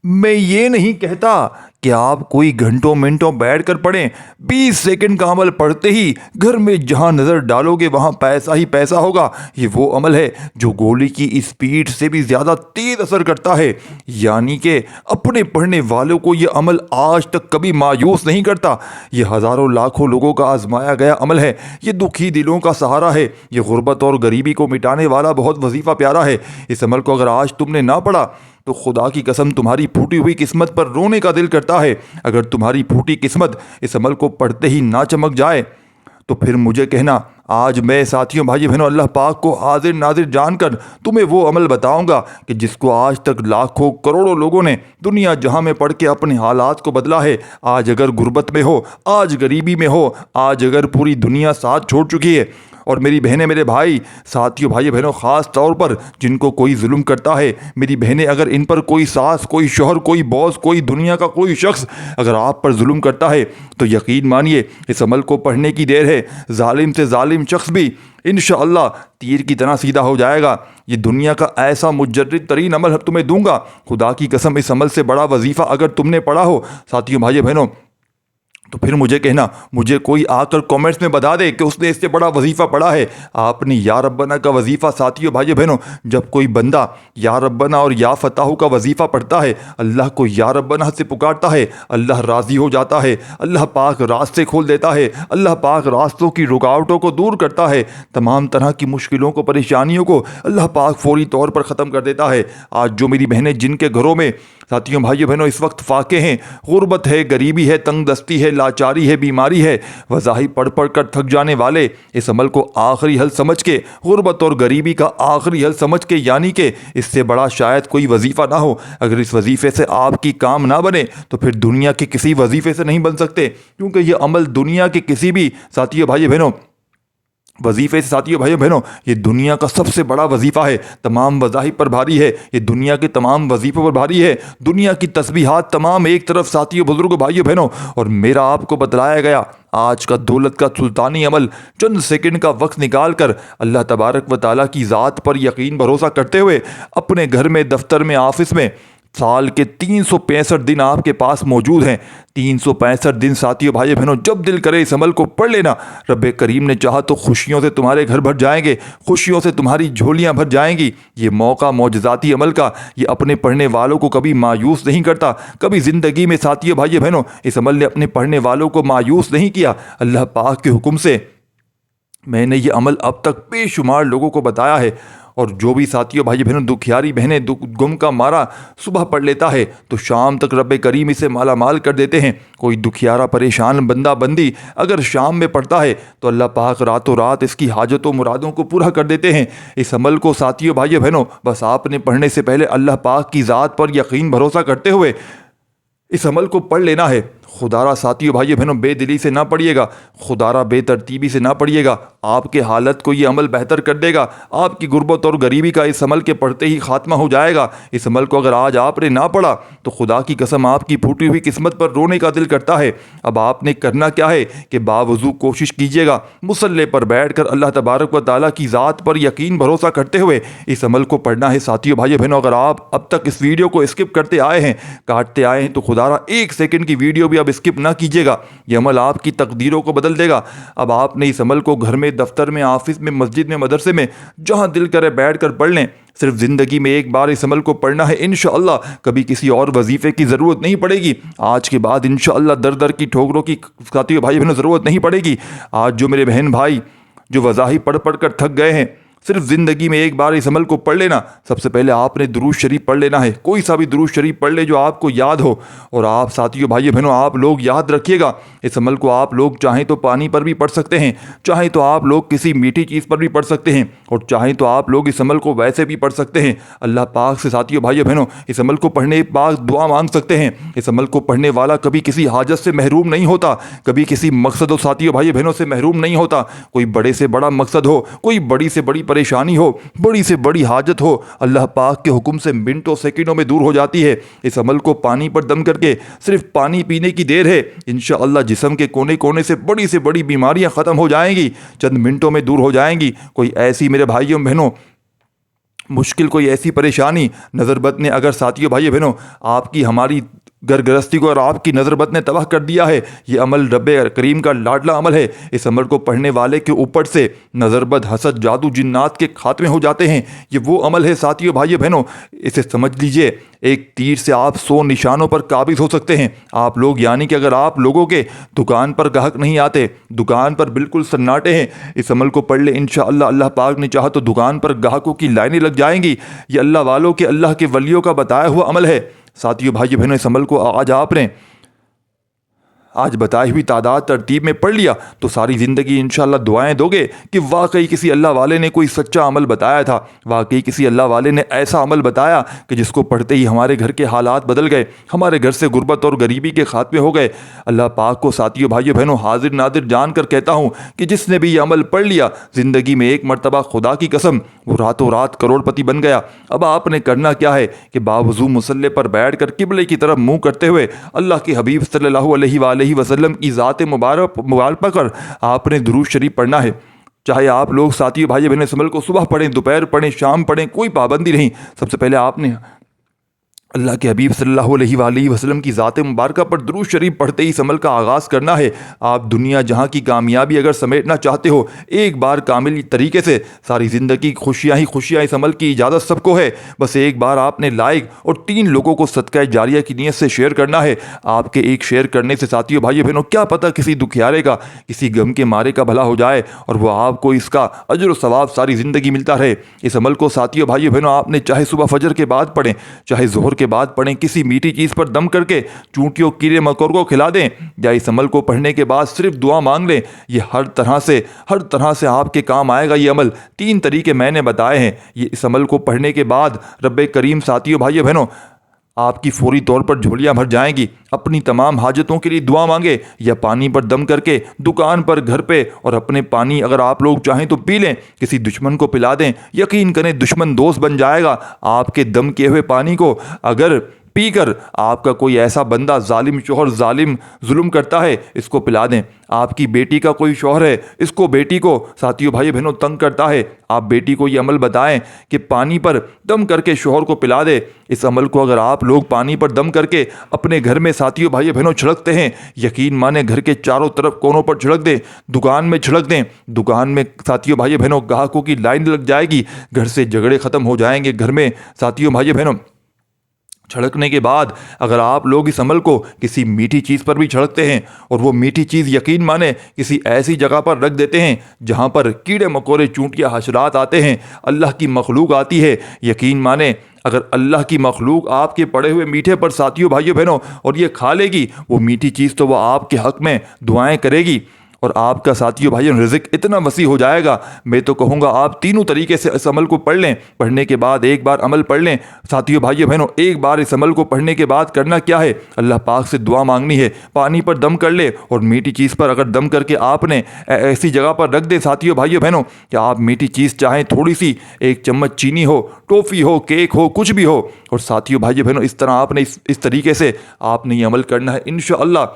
میں یہ نہیں کہتا کہ آپ کوئی گھنٹوں منٹوں بیٹھ کر پڑھیں، 20 سیکنڈ کا عمل پڑھتے ہی گھر میں جہاں نظر ڈالو گے وہاں پیسہ ہی پیسہ ہوگا۔ یہ وہ عمل ہے جو گولی کی اسپیڈ سے بھی زیادہ تیز اثر کرتا ہے، یعنی کہ اپنے پڑھنے والوں کو یہ عمل آج تک کبھی مایوس نہیں کرتا۔ یہ ہزاروں لاکھوں لوگوں کا آزمایا گیا عمل ہے، یہ دکھی دلوں کا سہارا ہے، یہ غربت اور غریبی کو مٹانے والا بہت وظیفہ پیارا ہے۔ اس عمل کو اگر آج تم نے نہ پڑھا تو خدا کی قسم تمہاری پھوٹی ہوئی قسمت پر رونے کا دل کرتا ہے۔ اگر تمہاری پھوٹی قسمت اس عمل کو پڑھتے ہی نہ چمک جائے تو پھر مجھے کہنا۔ آج میں ساتھیوں بھائی بہنوں اللہ پاک کو حاضر ناظر جان کر تمہیں وہ عمل بتاؤں گا کہ جس کو آج تک لاکھوں کروڑوں لوگوں نے دنیا جہاں میں پڑھ کے اپنے حالات کو بدلا ہے۔ آج اگر غربت میں ہو، آج غریبی میں ہو، آج اگر پوری دنیا ساتھ چھوڑ چکی ہے، اور میری بہنیں میرے بھائی ساتھیوں بھائی بہنوں خاص طور پر جن کو کوئی ظلم کرتا ہے، میری بہنیں اگر ان پر کوئی ساس، کوئی شوہر، کوئی باس، کوئی دنیا کا کوئی شخص اگر آپ پر ظلم کرتا ہے تو یقین مانیے اس عمل کو پڑھنے کی دیر ہے۔ ظالم سے ظالم شخص بھی انشاءاللہ تیر کی طرح سیدھا ہو جائے گا۔ یہ دنیا کا ایسا مجرد ترین عمل تمہیں دوں گا، خدا کی قسم اس عمل سے بڑا وظیفہ اگر تم نے پڑھا ہو ساتھیوں بھائی بہنوں تو پھر مجھے کہنا، مجھے کوئی آ کر کامنٹس میں بتا دے کہ اس نے اس سے بڑا وظیفہ پڑھا ہے۔ آپ نے یا ربنا کا وظیفہ ساتھیوں بھائی بہنوں، جب کوئی بندہ یا ربنا اور یا فتح کا وظیفہ پڑھتا ہے، اللہ کو یا ربنا سے پکارتا ہے، اللہ راضی ہو جاتا ہے، اللہ پاک راستے کھول دیتا ہے، اللہ پاک راستوں کی رکاوٹوں کو دور کرتا ہے، تمام طرح کی مشکلوں کو پریشانیوں کو اللہ پاک فوری طور پر ختم کر دیتا ہے۔ آج جو میری بہنیں جن کے گھروں میں ساتھیوں بھائیو بہنوں اس وقت فاقے ہیں، غربت ہے، غریبی ہے، تنگ دستی ہے، لاچاری ہے، بیماری ہے، وظائف پڑھ پڑھ کر تھک جانے والے اس عمل کو آخری حل سمجھ کے، غربت اور غریبی کا آخری حل سمجھ کے، یعنی کہ اس سے بڑا شاید کوئی وظیفہ نہ ہو، اگر اس وظیفے سے آپ کی کام نہ بنے تو پھر دنیا کے کسی وظیفے سے نہیں بن سکتے، کیونکہ یہ عمل دنیا کے کسی بھی ساتھیوں بھائی بہنوں وظیفے سے ساتھیوں بھائیو بہنوں یہ دنیا کا سب سے بڑا وظیفہ ہے، تمام وظائف پر بھاری ہے، یہ دنیا کے تمام وظیفوں پر بھاری ہے، دنیا کی تسبیحات تمام ایک طرف ساتھیوں بزرگوں بھائیو بہنوں، اور میرا آپ کو بتلایا گیا آج کا دولت کا سلطانی عمل چند سیکنڈ کا وقت نکال کر اللہ تبارک و تعالیٰ کی ذات پر یقین بھروسہ کرتے ہوئے اپنے گھر میں، دفتر میں، آفس میں سال کے 365 دن آپ کے پاس موجود ہیں۔ 365 دن ساتھیوں بھائی بہنوں جب دل کرے اس عمل کو پڑھ لینا، رب کریم نے چاہا تو خوشیوں سے تمہارے گھر بھر جائیں گے، خوشیوں سے تمہاری جھولیاں بھر جائیں گی۔ یہ موقع معجزاتی عمل کا یہ اپنے پڑھنے والوں کو کبھی مایوس نہیں کرتا، کبھی زندگی میں ساتھیوں بھائی بہنوں اس عمل نے اپنے پڑھنے والوں کو مایوس نہیں کیا۔ اللہ پاک کے حکم سے میں نے یہ عمل اب تک بے شمار لوگوں کو بتایا ہے، اور جو بھی ساتھیوں بھائی بہنوں دکھیاری بہنیں غم کا مارا صبح پڑھ لیتا ہے تو شام تک رب کریم اسے مالا مال کر دیتے ہیں۔ کوئی دکھیارا پریشان بندہ بندی اگر شام میں پڑھتا ہے تو اللہ پاک راتوں رات اس کی حاجتوں مرادوں کو پورا کر دیتے ہیں۔ اس عمل کو ساتھیوں بھائی بہنوں بس آپ نے پڑھنے سے پہلے اللہ پاک کی ذات پر یقین بھروسہ کرتے ہوئے اس عمل کو پڑھ لینا ہے۔ خدا را ساتھیوں بھائیو بہنوں بے دلی سے نہ پڑھیے گا، خدا را بے ترتیبی سے نہ پڑھیے گا، آپ کے حالت کو یہ عمل بہتر کر دے گا۔ آپ کی غربت اور غریبی کا اس عمل کے پڑھتے ہی خاتمہ ہو جائے گا۔ اس عمل کو اگر آج آپ نے نہ پڑھا تو خدا کی قسم آپ کی پھوٹی ہوئی قسمت پر رونے کا دل کرتا ہے۔ اب آپ نے کرنا کیا ہے کہ باوضو کوشش کیجیے گا، مصلی پر بیٹھ کر اللہ تبارک و تعالیٰ کی ذات پر یقین بھروسہ کرتے ہوئے اس عمل کو پڑھنا ہے۔ ساتھیوں بھائیو بہنوں اگر آپ اب تک اس ویڈیو کو اسکپ کرتے آئے ہیں، کاٹتے آئے ہیں، تو خدا را 1 سیکنڈ کی ویڈیو بھی اب اسکپ نہ کیجیے گا، یہ عمل آپ کی تقدیروں کو بدل دے گا۔ اب آپ نے اس عمل کو گھر میں، دفتر میں، آفس میں، مسجد میں، مدرسے میں جہاں دل کرے بیٹھ کر پڑھ لیں۔ صرف زندگی میں ایک بار اس عمل کو پڑھنا ہے، انشاءاللہ کبھی کسی اور وظیفے کی ضرورت نہیں پڑے گی۔ آج کے بعد انشاءاللہ در در کی ٹھوکروں کی ساتھیوں بھائی بہنوں ضرورت نہیں پڑے گی۔ آج جو میرے بہن بھائی جو وظائف پڑھ پڑھ کر تھک گئے ہیں، صرف زندگی میں ایک بار اس عمل کو پڑھ لینا۔ سب سے پہلے آپ نے درود شریف پڑھ لینا ہے، کوئی سا بھی درود شریف پڑھ لے جو آپ کو یاد ہو۔ اور آپ ساتھیوں بھائیو بہنوں آپ لوگ یاد رکھیے گا اس عمل کو آپ لوگ چاہیں تو پانی پر بھی پڑھ سکتے ہیں، چاہیں تو آپ لوگ کسی میٹھی چیز پر بھی پڑھ سکتے ہیں، اور چاہیں تو آپ لوگ اس عمل کو ویسے بھی پڑھ سکتے ہیں۔ اللہ پاک سے ساتھیوں بھائیو بہنوں اس عمل کو پڑھنے پاک دعا مانگ سکتے ہیں۔ اس عمل کو پڑھنے والا کبھی کسی حاجت سے محروم نہیں ہوتا، کبھی کسی مقصد و ساتھیوں بھائیو بہنوں سے محروم نہیں ہوتا۔ کوئی بڑے سے بڑا مقصد ہو، کوئی بڑی سے بڑی پریشانی ہو، بڑی سے بڑی حاجت ہو، اللہ پاک کے حکم سے منٹوں سیکنڈوں میں دور ہو جاتی ہے۔ اس عمل کو پانی پر دم کر کے صرف پانی پینے کی دیر ہے، انشاءاللہ جسم کے کونے کونے سے بڑی بیماریاں ختم ہو جائیں گی، چند منٹوں میں دور ہو جائیں گی۔ کوئی ایسی میرے بھائیوں بہنوں مشکل کوئی ایسی پریشانی نظر بد نے اگر ساتھیوں بھائیو بہنوں آپ کی ہماری گھر گرہستی کو اور آپ کی نظر بد نے تباہ کر دیا ہے، یہ عمل رب کریم کا لاڈلا عمل ہے۔ اس عمل کو پڑھنے والے کے اوپر سے نظر بد، حسد، جادو، جنات کے خاتمے ہو جاتے ہیں۔ یہ وہ عمل ہے ساتھیوں بھائیو بہنوں، اسے سمجھ لیجئے، ایک تیر سے آپ 100 نشانوں پر قابض ہو سکتے ہیں۔ آپ لوگ یعنی کہ اگر آپ لوگوں کے دکان پر گاہک نہیں آتے، دکان پر بالکل سناٹے ہیں، اس عمل کو پڑھ لیں، انشاءاللہ اللہ پاک نے چاہا تو دکان پر گاہکوں کی لائنیں لگ جائیں گی۔ یہ اللہ والوں کے، اللہ کے ولیوں کا بتایا ہوا عمل ہے۔ ساتھیو بھائیو بہنوں، اس عمل کو آج بتائی ہوئی تعداد ترتیب میں پڑھ لیا تو ساری زندگی انشاءاللہ دعائیں دو گے کہ واقعی کسی اللہ والے نے کوئی سچا عمل بتایا تھا، واقعی کسی اللہ والے نے ایسا عمل بتایا کہ جس کو پڑھتے ہی ہمارے گھر کے حالات بدل گئے، ہمارے گھر سے غربت اور غریبی کے خاتمے ہو گئے۔ اللہ پاک کو ساتھیو بھائیو بہنوں حاضر ناظر جان کر کہتا ہوں کہ جس نے بھی یہ عمل پڑھ لیا، زندگی میں ایک مرتبہ خدا کی قسم وہ راتوں رات کروڑ پتی بن گیا۔ اب آپ نے کرنا کیا ہے کہ باوضو مصلی پر بیٹھ کر قبلے کی طرف منہ کرتے ہوئے اللہ کے حبیب صلی اللہ علیہ وآلہ وسلم کی ذات مبارک پر آپ نے درود شریف پڑھنا ہے۔ چاہے آپ لوگ ساتھیو بھائی بہنیں اس عمل کو صبح پڑھیں، دوپہر پڑھیں، شام پڑھیں، کوئی پابندی نہیں۔ سب سے پہلے آپ نے اللہ کے حبیب صلی اللہ علیہ وآلہ وسلم کی ذات مبارکہ پر درود شریف پڑھتے ہی اس عمل کا آغاز کرنا ہے۔ آپ دنیا جہاں کی کامیابی اگر سمیٹنا چاہتے ہو، ایک بار کامل طریقے سے ساری زندگی خوشیاں ہی خوشیاں، اس عمل کی اجازت سب کو ہے، بس ایک بار آپ نے لائک اور 3 لوگوں کو صدقہ جاریہ کی نیت سے شیئر کرنا ہے۔ آپ کے ایک شیئر کرنے سے ساتھیو بھائیو بہنوں کیا پتہ کسی دکھیارے کا، کسی غم کے مارے کا بھلا ہو جائے اور وہ آپ کو اس کا اجر و ثواب ساری زندگی ملتا رہے۔ اس عمل کو ساتھیو بھائیو بہنوں آپ نے چاہے صبح فجر کے بعد پڑھیں، چاہے ظہر کے بعد پڑھیں، کسی میٹھی چیز پر دم کر کے چونٹیوں کیڑے مکوڑوں کو کھلا دیں، یا اس عمل کو پڑھنے کے بعد صرف دعا مانگ لیں، یہ ہر طرح سے آپ کے کام آئے گا۔ یہ عمل 3 طریقے میں نے بتائے ہیں۔ یہ اس عمل کو پڑھنے کے بعد رب کریم ساتھیو بھائیو بہنوں آپ کی فوری طور پر جھولیاں بھر جائیں گی۔ اپنی تمام حاجتوں کے لیے دعا مانگے یا پانی پر دم کر کے دکان پر، گھر پہ، اور اپنے پانی اگر آپ لوگ چاہیں تو پی لیں، کسی دشمن کو پلا دیں، یقین کریں دشمن دوست بن جائے گا۔ آپ کے دم کیے ہوئے پانی کو اگر پی کر آپ کا کوئی ایسا بندہ ظالم شوہر ظلم کرتا ہے، اس کو پلا دیں۔ آپ کی بیٹی کا کوئی شوہر ہے، اس کو بیٹی کو ساتھیو بھائی بہنوں تنگ کرتا ہے، آپ بیٹی کو یہ عمل بتائیں کہ پانی پر دم کر کے شوہر کو پلا دے۔ اس عمل کو اگر آپ لوگ پانی پر دم کر کے اپنے گھر میں ساتھیو بھائی بہنوں چھڑکتے ہیں، یقین مانے گھر کے چاروں طرف کونوں پر چھڑک دیں، دکان میں چھڑک دیں، دکان میں ساتھیو بھائی بہنوں گاہکوں کی لائن لگ جائے گی، گھر سے جھگڑے ختم ہو جائیں گے۔ گھر میں ساتھیو بھائی بہنوں چھڑکنے کے بعد اگر آپ لوگ اس عمل کو کسی میٹھی چیز پر بھی چھڑکتے ہیں اور وہ میٹھی چیز یقین مانے کسی ایسی جگہ پر رکھ دیتے ہیں جہاں پر کیڑے مکوڑے، چونٹیاں، حشرات آتے ہیں، اللہ کی مخلوق آتی ہے، یقین مانے اگر اللہ کی مخلوق آپ کے پڑے ہوئے میٹھے پر ساتھیو بھائیو بہنوں اور یہ کھا لے گی وہ میٹھی چیز، تو وہ آپ کے حق میں دعائیں کرے گی اور آپ کا ساتھیو بھائیوں رزق اتنا وسیع ہو جائے گا۔ میں تو کہوں گا آپ تینوں طریقے سے اس عمل کو پڑھ لیں۔ پڑھنے کے بعد ایک بار عمل پڑھ لیں ساتھیو بھائیو بہنوں، ایک بار اس عمل کو پڑھنے کے بعد کرنا کیا ہے، اللہ پاک سے دعا مانگنی ہے، پانی پر دم کر لے اور میٹھی چیز پر اگر دم کر کے آپ نے ایسی جگہ پر رکھ دے ساتھیو بھائیو بہنوں کہ آپ میٹھی چیز چاہیں تھوڑی سی، 1 چمچ چینی ہو، ٹوفی ہو، کیک ہو، کچھ بھی ہو، اور ساتھیو بھائیو بہنوں اس طرح آپ نے اس طریقے سے آپ نے یہ عمل کرنا ہے انشاءاللہ۔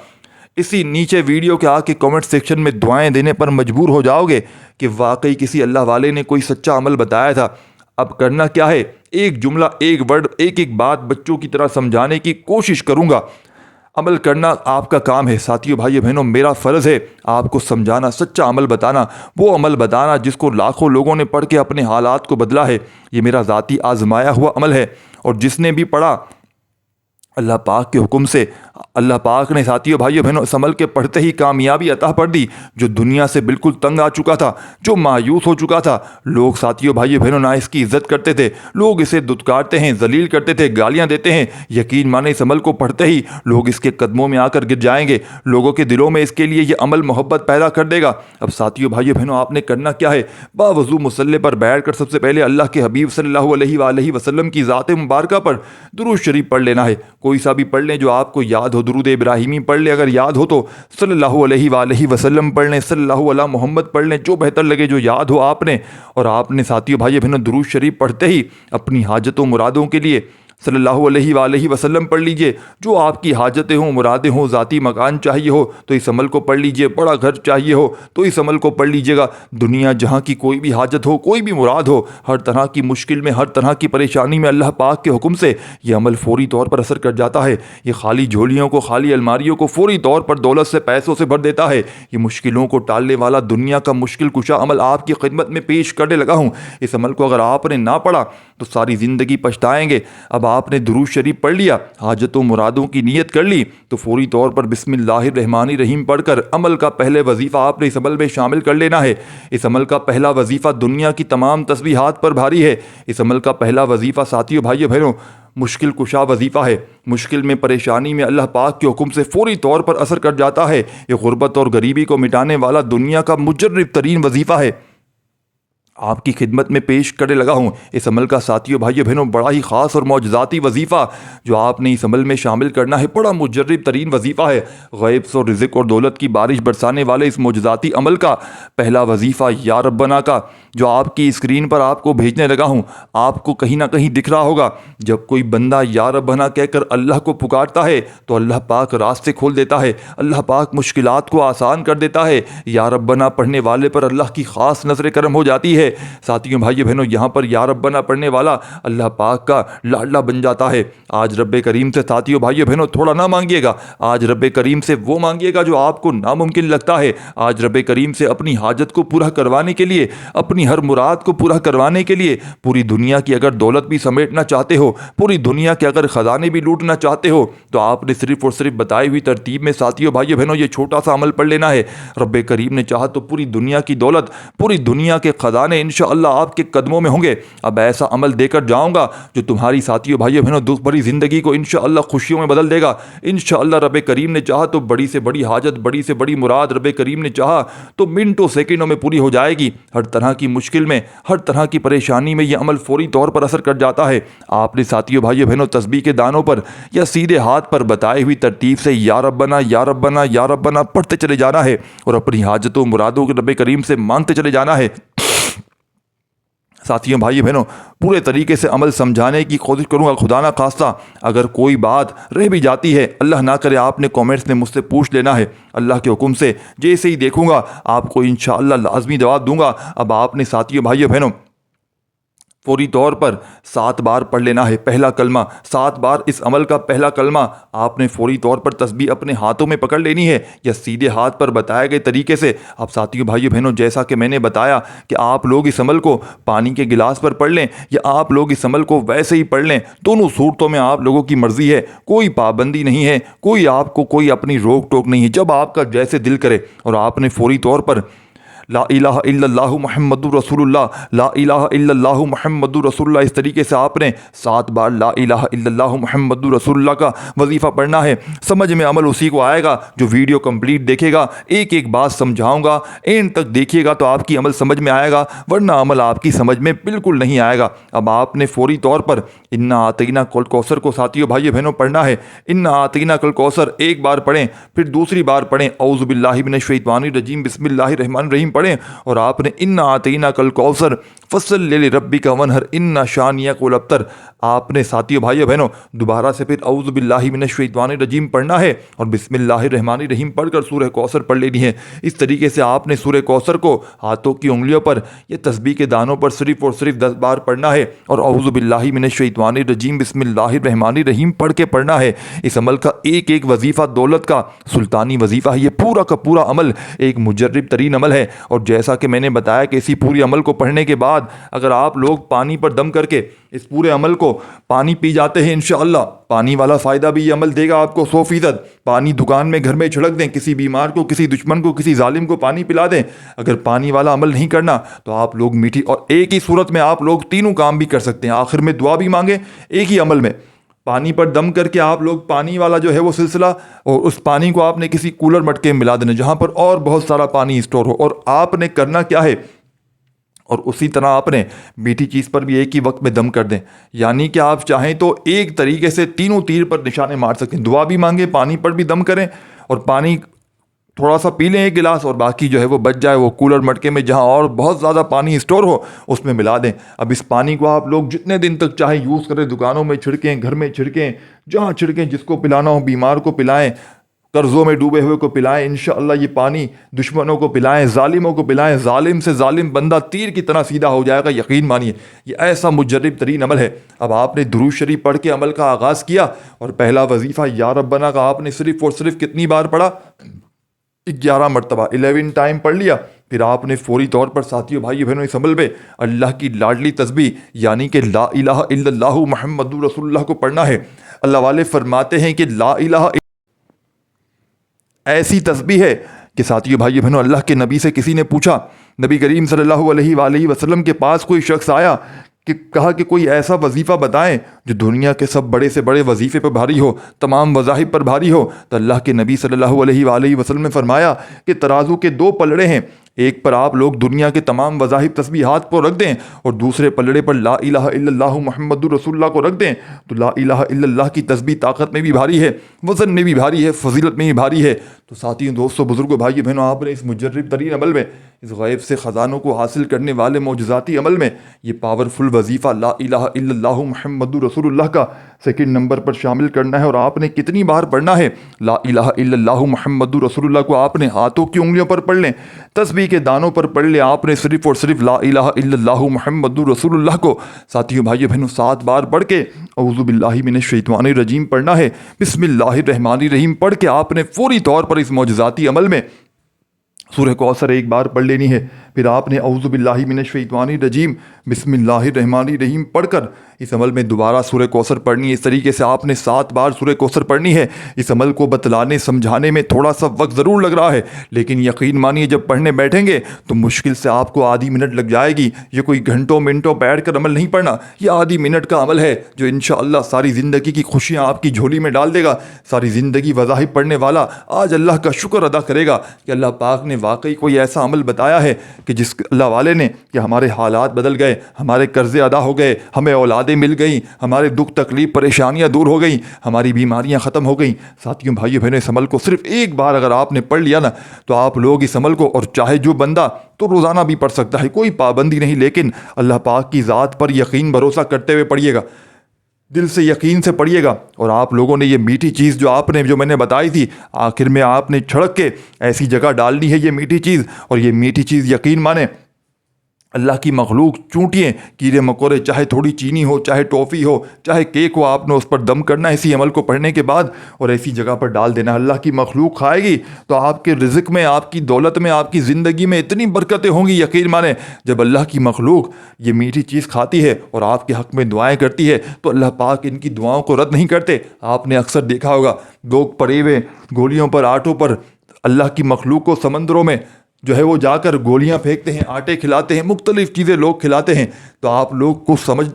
اسی نیچے ویڈیو کے آ کے کامنٹ سیکشن میں دعائیں دینے پر مجبور ہو جاؤ گے کہ واقعی کسی اللہ والے نے کوئی سچا عمل بتایا تھا۔ اب کرنا کیا ہے، ایک جملہ، ایک ورڈ، ایک بات بچوں کی طرح سمجھانے کی کوشش کروں گا۔ عمل کرنا آپ کا کام ہے ساتھیو بھائیو بہنوں، میرا فرض ہے آپ کو سمجھانا، سچا عمل بتانا، وہ عمل بتانا جس کو لاکھوں لوگوں نے پڑھ کے اپنے حالات کو بدلا ہے۔ یہ میرا ذاتی آزمایا ہوا عمل ہے، اور جس نے بھی پڑھا اللہ پاک کے حکم سے، اللہ پاک نے ساتھیو بھائیو بہنوں اس عمل کے پڑھتے ہی کامیابی عطا کر دی۔ جو دنیا سے بالکل تنگ آ چکا تھا، جو مایوس ہو چکا تھا، لوگ ساتھیو بھائیو بہنوں نہ اس کی عزت کرتے تھے، لوگ اسے دھتکارتے ہیں، ذلیل کرتے تھے، گالیاں دیتے ہیں، یقین مانے اس عمل کو پڑھتے ہی لوگ اس کے قدموں میں آ کر گر جائیں گے، لوگوں کے دلوں میں اس کے لیے یہ عمل محبت پیدا کر دے گا۔ اب ساتھیو بھائیو بہنوں آپ نے کرنا کیا ہے، باوضو مصلی پر بیٹھ کر سب سے پہلے اللہ کے حبیب صلی اللہ علیہ وآلہ وسلم کی ذات مبارکہ پر درود شریف پڑھ لینا ہے، کوئی سا بھی پڑھ لیں جو آپ کو یاد ہو، درود ابراہیمی پڑھ لیں، اگر یاد ہو تو صلی اللہ علیہ وآلہ وسلم پڑھ لیں، صلی اللہ علیہ محمد پڑھ لیں، جو بہتر لگے، جو یاد ہو آپ نے۔ اور آپ نے ساتھیو بھائی بہنوں درود شریف پڑھتے ہی اپنی حاجتوں مرادوں کے لیے صلی اللہ علیہ وآلہ وسلم پڑھ لیجئے۔ جو آپ کی حاجتیں ہوں، مرادیں ہوں، ذاتی مکان چاہیے ہو تو اس عمل کو پڑھ لیجئے، بڑا گھر چاہیے ہو تو اس عمل کو پڑھ لیجئے گا۔ دنیا جہاں کی کوئی بھی حاجت ہو، کوئی بھی مراد ہو، ہر طرح کی مشکل میں، ہر طرح کی پریشانی میں اللہ پاک کے حکم سے یہ عمل فوری طور پر اثر کر جاتا ہے۔ یہ خالی جھولیوں کو، خالی الماریوں کو فوری طور پر دولت سے، پیسوں سے بھر دیتا ہے۔ یہ مشکلوں کو ٹالنے والا دنیا کا مشکل کشا عمل آپ کی خدمت میں پیش کرنے لگا ہوں۔ اس عمل کو اگر آپ نے نہ پڑھا تو ساری زندگی پچھتائیں گے۔ اب آپ نے درود شریف پڑھ لیا، حاجتوں مرادوں کی نیت کر لی تو فوری طور پر بسم اللہ الرحمن الرحیم پڑھ کر عمل کا پہلے وظیفہ آپ نے اس عمل میں شامل کر لینا ہے۔ اس عمل کا پہلا وظیفہ دنیا کی تمام تسبیحات پر بھاری ہے۔ اس عمل کا پہلا وظیفہ ساتھیو، بھائیو، بہنوں، مشکل کشا وظیفہ ہے۔ مشکل میں، پریشانی میں اللہ پاک کے حکم سے فوری طور پر اثر کر جاتا ہے۔ یہ غربت اور غریبی کو مٹانے والا دنیا کا مجرب ترین وظیفہ ہے۔ آپ کی خدمت میں پیش کرنے لگا ہوں۔ اس عمل کا ساتھیو، بھائیو، بہنوں، بڑا ہی خاص اور معجزاتی وظیفہ جو آپ نے اس عمل میں شامل کرنا ہے، بڑا مجرب ترین وظیفہ ہے۔ غیب سے رزق اور دولت کی بارش برسانے والے اس معجزاتی عمل کا پہلا وظیفہ یا ربنا کا، جو آپ کی اسکرین پر آپ کو بھیجنے لگا ہوں، آپ کو کہیں نہ کہیں دکھ رہا ہوگا۔ جب کوئی بندہ یا ربنا کہہ کر اللہ کو پکارتا ہے تو اللہ پاک راستے کھول دیتا ہے، اللہ پاک مشکلات کو آسان کر دیتا ہے۔ یا ربنا پڑھنے والے پر اللہ کی خاص نظر کرم ہو جاتی ہے۔ ساتھیوں، بھائیو، بہنوں، یہاں پر یا ربنا پڑھنے والا اللہ پاک کا لاڈلا بن جاتا ہے۔ آج رب کریم سے ساتھیوں، بھائیو، بہنوں، تھوڑا نہ مانگیے گا، آج رب کریم سے وہ مانگیے گا جو آپ کو ناممکن لگتا ہے۔ آج رب کریم سے اپنی حاجت کو پورا کروانے کے لیے، اپنی ہر مراد کو پورا کروانے کے لیے، پوری دنیا کی اگر دولت بھی سمیٹنا چاہتے ہو، پوری دنیا کے اگر خزانے بھی لوٹنا چاہتے ہو تو آپ نے صرف اور صرف بتائی ہوئی ترتیب میں ساتھیوں، بھائیو، بہنوں، یہ چھوٹا سا عمل پڑھ لینا ہے۔ رب کریم نے چاہا تو پوری دنیا کی دولت، پوری دنیا کے خزانے انشاءاللہ آپ کے قدموں میں ہوں گے۔ اب ایسا عمل دے کر جاؤں گا جو تمہاری ساتھیوں، بھائیو، بہنوں، دکھ بھری زندگی کو انشاءاللہ خوشیوں میں بدل دے گا۔ انشاءاللہ رب کریم نے چاہا تو بڑی سے بڑی حاجت، بڑی سے بڑی مراد رب کریم نے چاہا تو منٹوں سیکنڈوں میں پوری ہو جائے گی۔ ہر طرح کی مشکل میں، ہر طرح کی پریشانی میں یہ عمل فوری طور پر اثر کر جاتا ہے۔ آپ نے ساتھیوں، بھائیو، بہنوں، تسبیح کے دانوں پر یا سیدھے ہاتھ پر بتائی ہوئی ترتیب سے یا ربنا یا ربنا یا ربنا پڑھتے چلے جانا ہے اور اپنی حاجتوں مرادوں کے رب کریم سے مانگتے چلے جانا ہے۔ ساتھیوں، بھائی بہنوں، پورے طریقے سے عمل سمجھانے کی کوشش کروں گا۔ خدا نہ خواستہ اگر کوئی بات رہ بھی جاتی ہے، اللہ نہ کرے، آپ نے کامنٹس میں مجھ سے پوچھ لینا ہے۔ اللہ کے حکم سے جیسے ہی دیکھوں گا آپ کو انشاءاللہ لازمی جواب دوں گا۔ اب آپ نے ساتھیوں، بھائیو، بہنوں، فوری طور پر 7 بار پڑھ لینا ہے پہلا کلمہ۔ 7 بار اس عمل کا پہلا کلمہ آپ نے فوری طور پر تسبیح اپنے ہاتھوں میں پکڑ لینی ہے یا سیدھے ہاتھ پر بتائے گئے طریقے سے۔ اب ساتھیوں، بھائیو، بہنوں، جیسا کہ میں نے بتایا کہ آپ لوگ اس عمل کو پانی کے گلاس پر پڑھ لیں یا آپ لوگ اس عمل کو ویسے ہی پڑھ لیں، دونوں صورتوں میں آپ لوگوں کی مرضی ہے، کوئی پابندی نہیں ہے، کوئی آپ کو کوئی اپنی روک ٹوک نہیں ہے، جب آپ کا جیسے دل کرے۔ اور آپ نے فوری طور پر لا الہ الا اللہ محمد رسول اللہ، لا الہ الا اللہ محمد رسول اللہ، اس طریقے سے آپ نے 7 بار لا الہ الا اللہ محمد رسول اللہ کا وظیفہ پڑھنا ہے۔ سمجھ میں عمل اسی کو آئے گا جو ویڈیو کمپلیٹ دیکھے گا۔ ایک ایک بات سمجھاؤں گا، اینڈ تک دیکھیے گا تو آپ کی عمل سمجھ میں آئے گا، ورنہ عمل آپ کی سمجھ میں بالکل نہیں آئے گا۔ اب آپ نے فوری طور پر انا اعطیناک الکوثر کو ساتھیوں، بھائیو، بہنوں، پڑھنا ہے۔ انا اعطیناک الکوثر ایک بار پڑھیں، پھر دوسری بار پڑھیں اعوذ باللہ من الشیطان الرجیم بسم اللہ الرحمن الرحیم پڑھیں، اور آپ نے انا اعطیناک الکوثر فصل لربک وانحر ان شانئک الابتر، آپ نے ساتھیوں، بھائیو، بہنوں، دوبارہ سے پھر اعوذ باللہ من الشیطان الرجیم پڑھنا ہے اور بسم اللہ الرحمن الرحیم پڑھ کر سورہ کوثر پڑھ لینی ہے۔ اس طریقے سے آپ نے سورہ کوثر کو ہاتھوں کی انگلیوں پر یا تسبیح کے دانوں پر صرف اور صرف 10 بار پڑھنا ہے اور اعوذ باللہ من الشیطان الرجیم بسم اللہ الرحمن الرحیم پڑھ کے پڑھنا ہے۔ اس عمل کا ایک ایک وظیفہ دولت کا سلطانی وظیفہ ہے۔ یہ پورا کا پورا عمل ایک مجرب ترین عمل ہے، اور جیسا کہ میں نے بتایا کہ اسی پوری عمل کو پڑھنے کے بعد اگر آپ لوگ پانی پر دم کر کے اس پورے عمل کو پانی پی جاتے ہیں، انشاءاللہ پانی والا فائدہ بھی یہ عمل دے گا آپ کو 100%۔ پانی دکان میں گھر میں چھڑک دیں، کسی بیمار کو، کسی دشمن کو، کسی ظالم کو پانی پلا دیں۔ اگر پانی والا عمل نہیں کرنا تو آپ لوگ میٹھی، اور ایک ہی صورت میں آپ لوگ تینوں کام بھی کر سکتے ہیں، آخر میں دعا بھی مانگیں ایک ہی عمل میں۔ پانی پر دم کر کے آپ لوگ پانی والا جو ہے وہ سلسلہ، اور اس پانی کو آپ نے کسی کولر مٹکے میں ملا دینا جہاں پر اور بہت سارا پانی اسٹور ہو، اور آپ نے کرنا کیا ہے، اور اسی طرح آپ نے میٹھی چیز پر بھی ایک ہی وقت میں دم کر دیں، یعنی کہ آپ چاہیں تو ایک طریقے سے تینوں تیر پر نشانے مار سکتے ہیں، دعا بھی مانگیں، پانی پر بھی دم کریں، اور پانی تھوڑا سا پی لیں ایک گلاس اور باقی جو ہے وہ بچ جائے وہ کولر مٹکے میں جہاں اور بہت زیادہ پانی اسٹور ہو اس میں ملا دیں۔ اب اس پانی کو آپ لوگ جتنے دن تک چاہے یوز کریں، دکانوں میں چھڑکیں، گھر میں چھڑکیں، جہاں چھڑکیں، جس کو پلانا ہو، بیمار کو پلائیں، قرضوں میں ڈوبے ہوئے کو پلائیں، انشاءاللہ یہ پانی دشمنوں کو پلائیں، ظالموں کو پلائیں، ظالم سے ظالم بندہ تیر کی طرح سیدھا ہو جائے گا، یقین مانیے یہ ایسا مجرب ترین عمل ہے۔ اب آپ نے درود شریف پڑھ کے عمل کا آغاز کیا اور پہلا وظیفہ یا ربنا کا آپ نے صرف اور صرف کتنی بار پڑھا؟ 11 مرتبہ، 11 ٹائم پڑھ لیا۔ پھر آپ نے فوری طور پر ساتھیوں بھائی بہنوں اس عمل میں اللہ کی لاڈلی تسبیح یعنی کہ لا الہ الا اللہ محمد رسول اللہ کو پڑھنا ہے۔ اللہ والے فرماتے ہیں کہ لا الہ ایسی تسبیح ہے کہ ساتھیوں بھائی بہنوں اللہ کے نبی سے کسی نے پوچھا، نبی کریم صلی اللہ علیہ وآلہ وسلم کے پاس کوئی شخص آیا کہ کہا کہ کوئی ایسا وظیفہ بتائیں جو دنیا کے سب بڑے سے بڑے وظیفے پر بھاری ہو، تمام وظائف پر بھاری ہو۔ تو اللہ کے نبی صلی اللہ علیہ وآلہ وسلم نے فرمایا کہ ترازو کے 2 پلڑے ہیں، ایک پر آپ لوگ دنیا کے تمام وظائف تسبیحات کو رکھ دیں اور دوسرے پلڑے پر لا الہ الا اللہ محمد رسول اللہ کو رکھ دیں۔ تو لا الہ الا اللہ کی تسبیح طاقت میں بھی بھاری ہے، وزن میں بھی بھاری ہے، فضیلت میں بھی بھاری ہے۔ تو ساتھیوں، دوستوں، بزرگوں، بھائی بہنوں، آپ نے اس مجرب ترین عمل میں، اس غیب سے خزانوں کو حاصل کرنے والے معجزاتی عمل میں یہ پاورفل وظیفہ لا الہ الا اللہ محمد رسول اللہ کا سیکنڈ نمبر پر شامل کرنا ہے۔ اور آپ نے کتنی بار پڑھنا ہے؟ لا الہ الا اللہ محمد رسول اللہ کو آپ نے ہاتھوں کی انگلیوں پر پڑھ لیں، تسبیح کے دانوں پر پڑھ لیں۔ آپ نے صرف اور صرف لا الہ الا اللہ محمد رسول اللہ کو ساتھیوں بھائیوں بہنوں 7 بار پڑھ کے اعوذ باللہ من الشیطان الرجیم پڑھنا ہے، بسم اللہ الرحمن الرحیم پڑھ کے آپ نے فوری طور پر اس معجزاتی عمل میں سورہ کوثر 1 بار پڑھ لینی ہے۔ پھر آپ نے اعوذ باللہ من الشیطان الرجیم بسم اللہ الرحمن الرحیم پڑھ کر اس عمل میں دوبارہ سورہ کوثر پڑھنی ہے۔ اس طریقے سے آپ نے 7 بار سورہ کوثر پڑھنی ہے۔ اس عمل کو بتلانے سمجھانے میں تھوڑا سا وقت ضرور لگ رہا ہے، لیکن یقین مانیے جب پڑھنے بیٹھیں گے تو مشکل سے آپ کو آدھی منٹ لگ جائے گی۔ یہ کوئی گھنٹوں منٹوں بیٹھ کر عمل نہیں پڑھنا، یہ آدھی منٹ کا عمل ہے جو انشاءاللہ ساری زندگی کی خوشیاں آپ کی جھولی میں ڈال دے گا۔ ساری زندگی وظائف پڑھنے والا آج اللہ کا شکر ادا کرے گا کہ اللہ پاک نے واقعی کوئی ایسا عمل بتایا ہے کہ جس اللہ والے نے کہ ہمارے حالات بدل گئے، ہمارے قرضے ادا ہو گئے، ہمیں اولادیں مل گئیں، ہمارے دکھ تکلیف پریشانیاں دور ہو گئیں، ہماری بیماریاں ختم ہو گئیں۔ ساتھیوں بھائیوں بہنوں، اس عمل کو صرف 1 بار اگر آپ نے پڑھ لیا نا تو آپ لوگ اس عمل کو، اور چاہے جو بندہ تو روزانہ بھی پڑھ سکتا ہے، کوئی پابندی نہیں، لیکن اللہ پاک کی ذات پر یقین بھروسہ کرتے ہوئے پڑھیے گا، دل سے یقین سے پڑھیے گا۔ اور آپ لوگوں نے یہ میٹھی چیز جو میں نے بتائی تھی آخر میں آپ نے چھڑک کے ایسی جگہ ڈالنی ہے یہ میٹھی چیز، اور یہ میٹھی چیز یقین مانیں اللہ کی مخلوق چونٹیے کیڑے مکوڑے، چاہے تھوڑی چینی ہو، چاہے ٹافی ہو، چاہے کیک ہو، آپ نے اس پر دم کرنا ہے اسی عمل کو پڑھنے کے بعد اور ایسی جگہ پر ڈال دینا۔ اللہ کی مخلوق کھائے گی تو آپ کے رزق میں، آپ کی دولت میں، آپ کی زندگی میں اتنی برکتیں ہوں گی، یقین مانیں جب اللہ کی مخلوق یہ میٹھی چیز کھاتی ہے اور آپ کے حق میں دعائیں کرتی ہے تو اللہ پاک ان کی دعاؤں کو رد نہیں کرتے۔ آپ نے اکثر دیکھا ہوگا لوگ پڑے ہوئے گولیوں پر، آٹوں پر اللہ کی مخلوق کو سمندروں میں جو ہے وہ جا کر گولیاں پھینکتے ہیں، آٹے کھلاتے ہیں، مختلف چیزیں لوگ کھلاتے ہیں۔ تو آپ لوگ کو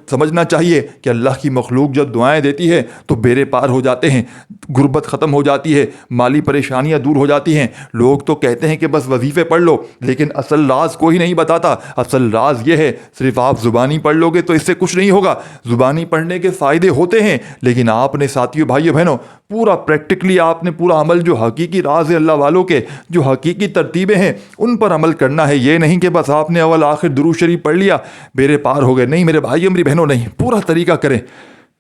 سمجھنا چاہیے کہ اللہ کی مخلوق جب دعائیں دیتی ہے تو بیڑے پار ہو جاتے ہیں، غربت ختم ہو جاتی ہے، مالی پریشانیاں دور ہو جاتی ہیں۔ لوگ تو کہتے ہیں کہ بس وظیفے پڑھ لو، لیکن اصل راز کوئی نہیں بتاتا۔ اصل راز یہ ہے صرف آپ زبانی پڑھ لو گے تو اس سے کچھ نہیں ہوگا۔ زبانی پڑھنے کے فائدے ہوتے ہیں، لیکن آپ نے ساتھیوں بھائیوں بہنوں پورا پریکٹیکلی آپ نے پورا عمل جو حقیقی راز ہے اللہ والوں کے، جو حقیقی ترتیبیں ہیں ان پر عمل کرنا ہے۔ یہ نہیں کہ بس آپ نے اول آخر درود شریف پڑھ لیا بیڑے پار ہو گئے، نہیں میرے بھائیوں میری بہنوں، نہیں، پورا طریقہ کریں۔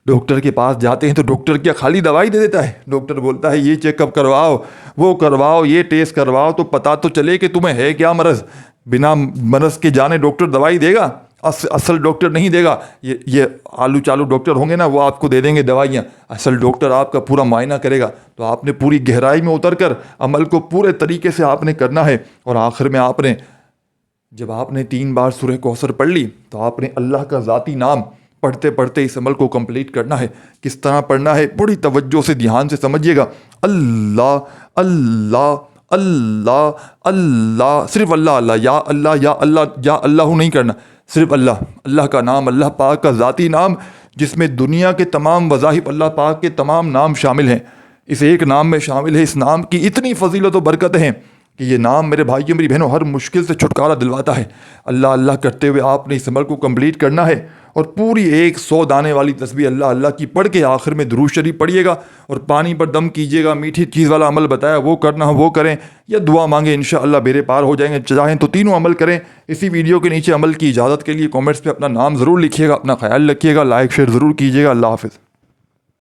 ڈاکٹر کے پاس جاتے ہیں تو ڈاکٹر کیا خالی دوائی دے دیتا ہے؟ ڈاکٹر بولتا ہے یہ چیک اپ کرواؤ، وہ کرواؤ، یہ ٹیسٹ کرواؤ تو پتہ تو چلے کہ تمہیں ہے کیا مرض۔ بنا مرض کے جانے ڈاکٹر دوائی دے گا؟ اصل ڈاکٹر نہیں دے گا، یہ آلو چالو ڈاکٹر ہوں گے نا وہ آپ کو دے دیں گے دوائیاں۔ اصل ڈاکٹر آپ کا پورا معائنہ کرے گا۔ تو آپ نے پوری گہرائی میں اتر کر عمل کو پورے طریقے سے آپ نے کرنا ہے۔ اور آخر میں آپ نے جب آپ نے 3 بار سورہ کوثر پڑھ لی تو آپ نے اللہ کا ذاتی نام پڑھتے پڑھتے اس عمل کو کمپلیٹ کرنا ہے۔ کس طرح پڑھنا ہے بڑی توجہ سے دھیان سے سمجھیے گا۔ اللہ اللہ اللہ اللہ، صرف اللہ اللہ، یا اللہ یا اللہ یا اللہ نہیں کرنا، صرف اللہ، اللہ کا نام، اللہ پاک کا ذاتی نام جس میں دنیا کے تمام وظائف اللہ پاک کے تمام نام شامل ہیں، اس ایک نام میں شامل ہے۔ اس نام کی اتنی فضیلت و برکتیں ہیں کہ یہ نام میرے بھائیوں میری بہنوں ہر مشکل سے چھٹکارا دلواتا ہے۔ اللہ اللہ کرتے ہوئے آپ نے اس عمل کو کمپلیٹ کرنا ہے اور پوری 100 دانے والی تسبیح اللہ اللہ کی پڑھ کے آخر میں درود شریف پڑھیے گا اور پانی پر دم کیجیے گا. میٹھی چیز والا عمل بتایا وہ کرنا ہو وہ کریں, یا دعا مانگیں انشاءاللہ بیڑے پار ہو جائیں گے. چاہیں تو تینوں عمل کریں. اسی ویڈیو کے نیچے عمل کی اجازت کے لیے کامنٹس پہ اپنا نام ضرور لکھیے گا. اپنا خیال رکھیے گا. لائک شیئر ضرور کیجیے گا. اللہ حافظ.